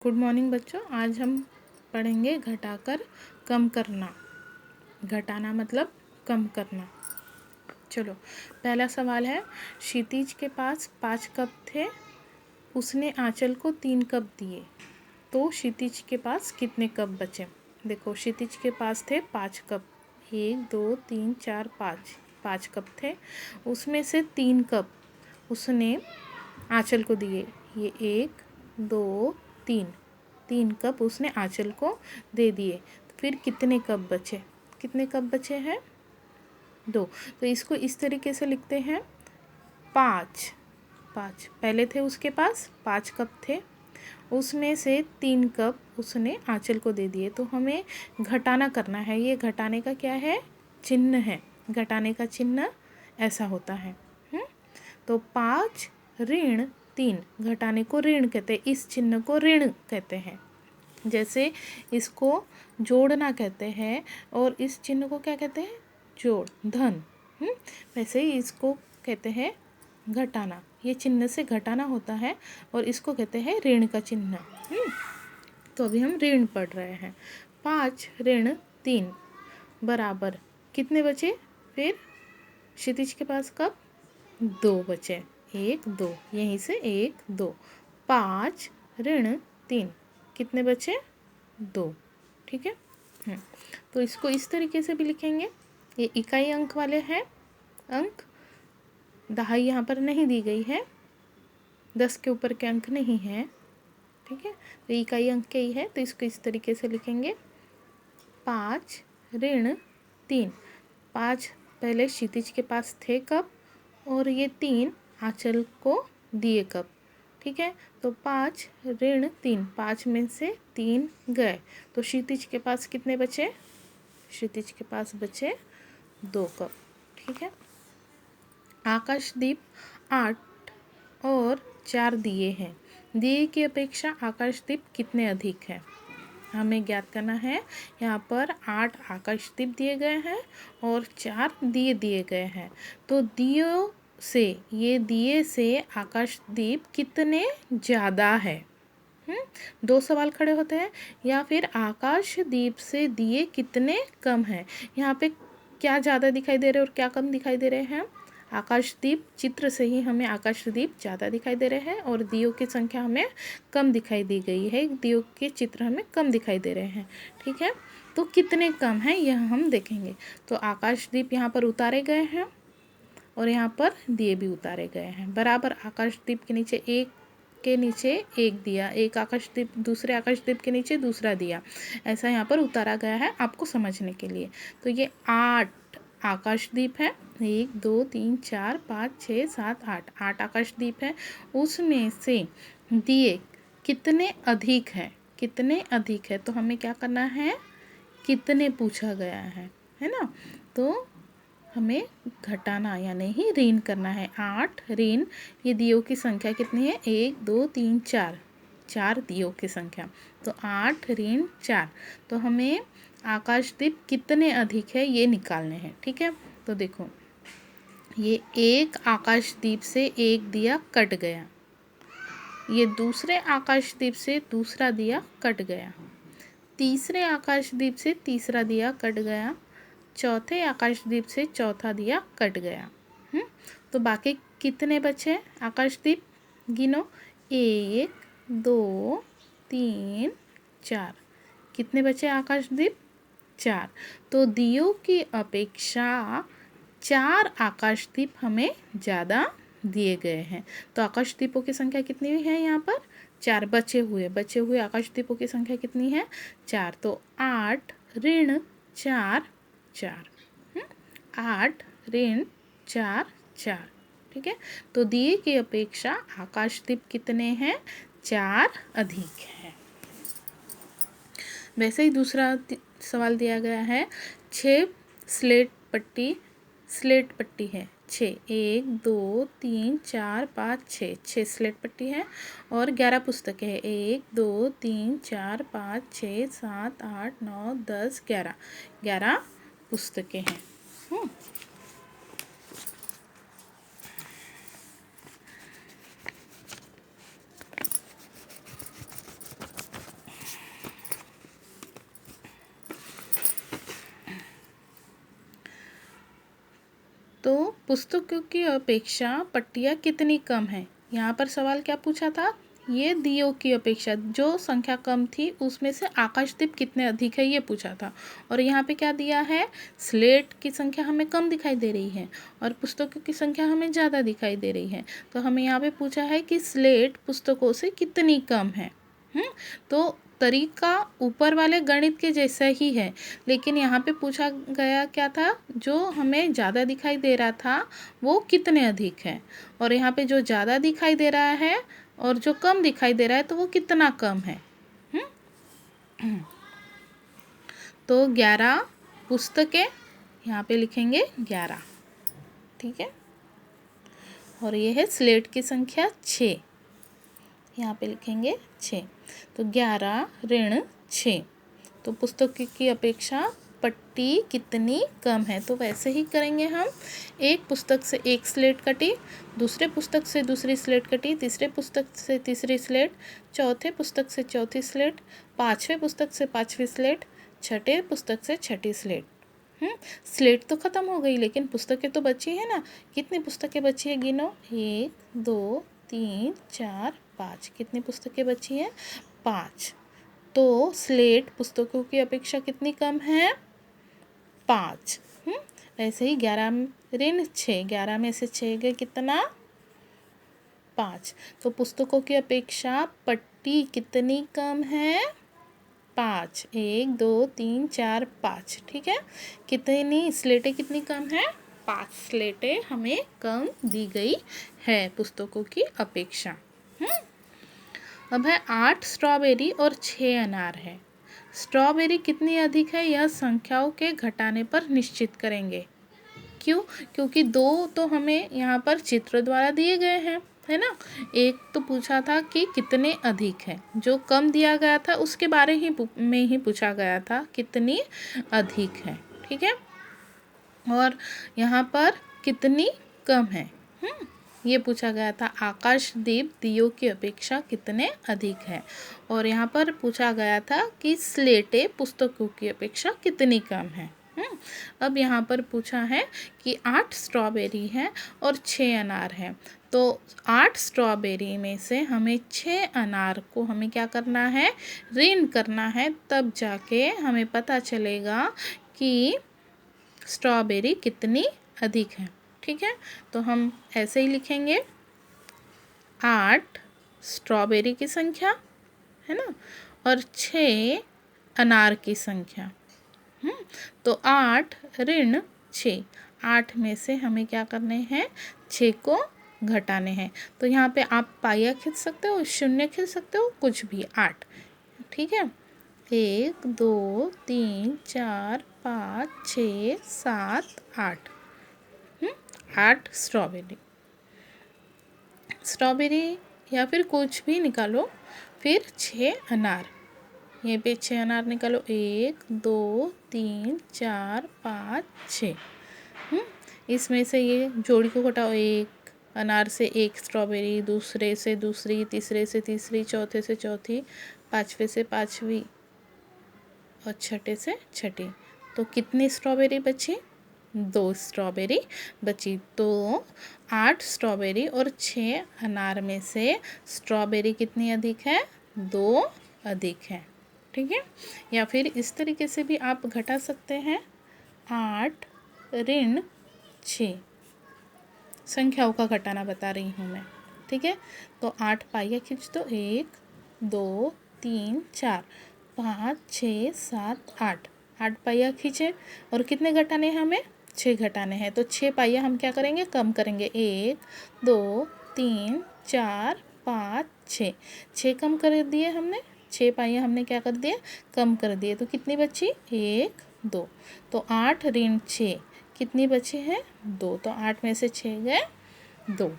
Good morning बच्चों। आज हम पढ़ेंगे घटाकर कम करना। घटाना मतलब कम करना। चलो, पहला सवाल है, क्षितिज के पास 5 कप थे, उसने आंचल को 3 कप दिए, तो क्षितिज के पास कितने कप बचे? देखो, क्षितिज के पास थे 5 कप, 1 2 3 4 5 कप थे, उसमें से 3 कप उसने आंचल को दिए। ये 1 2 3 कप उसने आंचल को दे दिए। फिर कितने कप बचे? कितने कप बचे हैं? 2। तो इसको इस तरीके से लिखते हैं, 5 पहले थे उसके पास 5 कप थे, उसमें से 3 कप उसने आंचल को दे दिए। तो हमें घटाना करना है। ये घटाने का क्या है? चिन्ह है। घटाने का चिन्ह ऐसा होता है। तो 5 ऋण 3, घटाने को ऋण कहते हैं, इस चिन्ह को ऋण कहते हैं। जैसे इसको जोड़ना कहते हैं और इस चिन्ह को क्या कहते हैं? जोड़, धन। वैसे ही इसको कहते हैं घटाना। ये चिन्ह से घटाना होता है और इसको कहते हैं ऋण का चिन्ह। तो अभी हम ऋण पढ़ रहे हैं। 5 ऋण 3 बराबर कितने बचे? फिर क्षितिज के पास कब? 2 बचे। 1 2, यहीं से 1 2। 5 ऋण 3 कितने बचे? 2। ठीक है। तो इसको इस तरीके से भी लिखेंगे। ये इकाई अंक वाले हैं। अंक दहाई यहाँ पर नहीं दी गई है, 10 के ऊपर के अंक नहीं है। ठीक है, तो इकाई अंक के ही है, तो इसको इस तरीके से लिखेंगे, 5 ऋण 3। 5 पहले क्षितिज के पास थे कब, और ये 3 आंचल को दिए कब। ठीक है, तो 5 ऋण 3, 5 में से 3 गए, तो क्षितिज के पास कितने बचे? क्षितिज के पास बचे 2 कप। ठीक है। आकाशदीप 8 और 4 दिए हैं, दिए की अपेक्षा आकाशदीप कितने अधिक है? हमें ज्ञात करना है। यहाँ पर 8 आकाशदीप दिए गए हैं और 4 दिए दिए गए हैं। तो दियों से, ये दिए से आकाशदीप कितने ज़्यादा है? 2 सवाल खड़े होते हैं। या फिर आकाशदीप से दिए कितने कम हैं? यहाँ पे क्या ज़्यादा दिखाई दे रहे हैं और क्या कम दिखाई दे रहे हैं? आकाशदीप, चित्र से ही हमें आकाशदीप ज़्यादा दिखाई दे रहे हैं और दियों की संख्या हमें कम दिखाई दी गई है। दियों के चित्र हमें कम दिखाई दे रहे हैं। ठीक है, तो कितने कम हैं यह हम देखेंगे। तो आकाशदीप यहाँ पर उतारे गए हैं और यहाँ पर दिए भी उतारे गए हैं। बराबर आकाशदीप के नीचे एक दिया, एक आकाशदीप दूसरे आकाशदीप के नीचे दूसरा दिया, ऐसा यहाँ पर उतारा गया है आपको समझने के लिए। तो ये 8 आकाशदीप है। 1 2 3 4 5 6 7 8 आकाशदीप है। उसमें से दिए कितने अधिक है? कितने अधिक है? तो हमें क्या करना है? कितने पूछा गया है ना? तो हमें घटाना यानी ही ऋण करना है। 8 ऋण, ये दियों की संख्या कितनी है? 1 2 3 4 दियों की संख्या। तो 8 ऋण 4। तो हमें आकाशदीप कितने अधिक है ये निकालने हैं। ठीक है, तो देखो, ये एक आकाशदीप से एक दिया कट गया, ये दूसरे आकाशदीप से दूसरा दिया कट गया, तीसरे आकाशदीप से तीसरा दिया कट गया, चौथे आकाशदीप से चौथा दिया कट गया। तो बाकी कितने बचे आकाशदीप? गिनो, 1 2 3 4। कितने बचे आकाशदीप? 4। तो दियों की अपेक्षा 4 आकाशदीप हमें ज़्यादा दिए गए हैं। तो आकाशदीपों की संख्या कितनी है यहाँ पर? 4। बचे हुए आकाशदीपों की संख्या कितनी है? 4। तो 8 ऋण 4 4। 8 ऋण 4 4। ठीक है, तो दिए की अपेक्षा आकाशदीप कितने हैं? 4 अधिक है। वैसे ही दूसरा सवाल दिया गया है, 6 स्लेट पट्टी है। 6 1 2 3 4 5 6 स्लेट पट्टी है और 11 पुस्तकें हैं। 1 2 3 4 5 6 7 8 9 10 11 पुस्तकें हैं। तो पुस्तकों की अपेक्षा पट्टियाँ कितनी कम हैं। यहाँ पर सवाल क्या पूछा था, ये दियों की अपेक्षा जो संख्या कम थी उसमें से आकाशदीप कितने अधिक है ये पूछा था। और यहाँ पे क्या दिया है, स्लेट की संख्या हमें कम दिखाई दे रही है और पुस्तकों की संख्या हमें ज़्यादा दिखाई दे रही है। तो हमें यहाँ पे पूछा है कि स्लेट पुस्तकों से कितनी कम है। तो तरीका ऊपर वाले गणित के जैसा ही है, लेकिन यहाँ पे पूछा गया क्या था, जो हमें ज़्यादा दिखाई दे रहा था वो कितने अधिक है, और यहाँ पे जो ज़्यादा दिखाई दे रहा है और जो कम दिखाई दे रहा है तो वो कितना कम है। तो 11 पुस्तकें, यहाँ पे लिखेंगे 11, ठीक है। और ये है स्लेट की संख्या 6, यहाँ पे लिखेंगे 6। तो 11 ऋण 6, तो पुस्तक की अपेक्षा पट्टी कितनी कम है। तो वैसे ही करेंगे हम, एक पुस्तक से एक स्लेट कटी, दूसरे पुस्तक से दूसरी स्लेट कटी, तीसरे पुस्तक से तीसरी स्लेट, चौथे पुस्तक से चौथी स्लेट, पाँचवें पुस्तक से पाँचवीं स्लेट, छठे पुस्तक से छठी स्लेट। स्लेट तो ख़त्म हो गई लेकिन पुस्तकें तो बची है ना। कितनी पुस्तकें बची है गिनो, 1 2 3 4 5। कितनी पुस्तकें बची हैं, 5। तो स्लेट पुस्तकों की अपेक्षा कितनी कम है, 5। ऐसे ही 11 ऋण 6, 11 में से 6 गए कितना, 5। तो पुस्तकों की अपेक्षा पट्टी कितनी कम है, 5। 1 2 3 4 5, ठीक है। कितनी स्लेटें कितनी कम है, 5 स्लेटें हमें कम दी गई है पुस्तकों की अपेक्षा। अब है 8 स्ट्रॉबेरी और 6 अनार है। स्ट्रॉबेरी कितनी अधिक है यह संख्याओं के घटाने पर निश्चित करेंगे। क्यों, क्योंकि 2 तो हमें यहाँ पर चित्र द्वारा दिए गए हैं, है ना। एक तो पूछा था कि कितने अधिक है, जो कम दिया गया था उसके बारे में ही पूछा गया था कितनी अधिक है, ठीक है। और यहाँ पर कितनी कम है, ये पूछा गया था, आकाशदीप दियों की अपेक्षा कितने अधिक है। और यहाँ पर पूछा गया था कि स्लेटें पुस्तकों की अपेक्षा कितनी कम है। अब यहाँ पर पूछा है कि 8 स्ट्रॉबेरी है और 6 अनार है। तो 8 स्ट्रॉबेरी में से हमें 6 अनार को हमें क्या करना है, ऋण करना है, तब जाके हमें पता चलेगा कि स्ट्रॉबेरी कितनी अधिक है, ठीक है। तो हम ऐसे ही लिखेंगे, 8 स्ट्रॉबेरी की संख्या, है ना, और 6 अनार की संख्या। तो 8 ऋण 6, 8 में से हमें क्या करने हैं, 6 को घटाने हैं। तो यहाँ पे आप पाइया खींच सकते हो, शून्य खींच सकते हो, कुछ भी, 8, ठीक है। 1 2 3 4 5 6 7 8, 8 स्ट्रॉबेरी या फिर कुछ भी निकालो, फिर 6 अनार, ये पे 6 अनार निकालो, 1 2 3 4 5 6। इसमें से ये जोड़ी को घटाओ, एक अनार से एक स्ट्रॉबेरी, दूसरे से दूसरी, तीसरे से तीसरी, चौथे से चौथी, पाँचवें से पाँचवीं और छठे से छठी। तो कितनी स्ट्रॉबेरी बची, 2 स्ट्रॉबेरी बची। तो 8 स्ट्रॉबेरी और 6 अनार में से स्ट्रॉबेरी कितनी अधिक है, 2 अधिक है, ठीक है। या फिर इस तरीके से भी आप घटा सकते हैं, 8 ऋण 6, संख्याओं का घटाना बता रही हूँ मैं, ठीक है। तो 8 पाइया खींच दो, 1 2 3 4 5 6 7 8, 8 पाइया खींचे और कितने घटाने हैं हमें, 6 घटाने हैं। तो 6 पाइया हम क्या करेंगे, कम करेंगे, 1 2 3 4 5 6, 6 कम कर दिए हमने, 6 पाइया हमने क्या कर दिए, कम कर दिए। तो कितनी बची, 1 2। तो 8 ऋण 6 कितनी बची है, 2। तो 8 में से 6 गए 2।